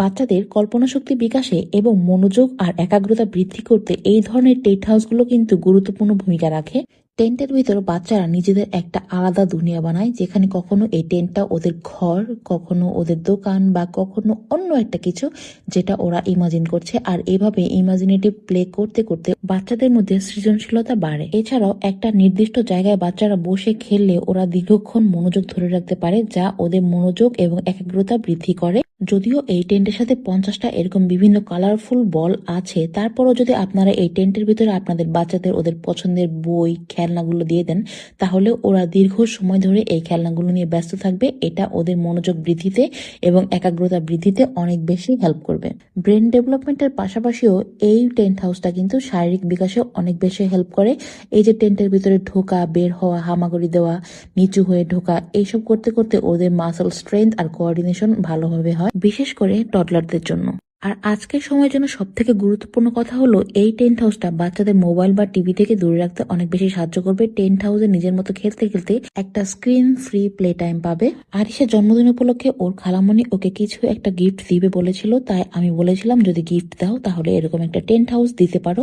বাচ্চাদের কল্পনা শক্তি বিকাশে এবং মনোযোগ আর একাগ্রতা বৃদ্ধি করতে এই ধরনের টেন্ট হাউসগুলো কিন্তু গুরুত্বপূর্ণ ভূমিকা রাখে। টেন্টের ভিতর বাচ্চারা নিজেদের একটা আলাদা দুনিয়া বানায়, যেখানে কখনো এই টেন্টটা ওদের ঘর, কখনো ওদের দোকান, বা কখনো অন্য একটা কিছু যেটা ওরা ইমাজিন করছে। আর এভাবে ইমাজিনেটিভ প্লে করতে করতে বাচ্চাদের মধ্যে সৃজনশীলতা বাড়ে। এছাড়াও একটা নির্দিষ্ট জায়গায় বাচ্চারা বসে খেললে ওরা দীর্ঘক্ষণ মনোযোগ ধরে রাখতে পারে, যা ওদের মনোযোগ এবং একাগ্রতা বৃদ্ধি করে। যদিও এই টেন্টের সাথে 50টা এরকম বিভিন্ন কালারফুল বল আছে, তারপরও যদি আপনারা এই টেন্টের ভিতরে আপনাদের বাচ্চাদের ওদের পছন্দের বই, খেলনাগুলো দিয়ে দেন, তাহলে ওরা দীর্ঘ সময় ধরে এই খেলনাগুলো নিয়ে ব্যস্ত থাকবে। এটা ওদের মনোযোগ বৃদ্ধিতে এবং একাগ্রতা বৃদ্ধিতে অনেক বেশি হেল্প করবে। ব্রেন ডেভেলপমেন্টের পাশাপাশিও এই টেন্ট হাউসটা কিন্তু শারীরিক বিকাশে অনেক বেশি হেল্প করে। এই যে টেন্টের ভিতরে ঢোকা, বের হওয়া, হামাগুড়ি দেওয়া, নিচু হয়ে ঢোকা, এইসব করতে করতে ওদের মাসল স্ট্রেংথ আর কোঅর্ডিনেশন ভালোভাবে হয়, বিশেষ করে টডলারদের জন্য। আর আজকের সময়ের জন্য সব থেকে গুরুত্বপূর্ণ কথা হলো, এই টেন্ট হাউসটা বাচ্চাদের মোবাইল বা টিভি থেকে দূরে রাখতে অনেক বেশি সাহায্য করবে। টেন্ট হাউসে নিজের মতো খেলতে খেলতে একটা স্ক্রিন ফ্রি প্লে টাইম পাবে। আরিশের জন্মদিন উপলক্ষে ওর খালামণি ওকে কিছু একটা গিফট দিবে বলেছিল, তাই আমি বলেছিলাম যদি গিফট দাও তাহলে এরকম একটা টেন্ট হাউস দিতে পারো।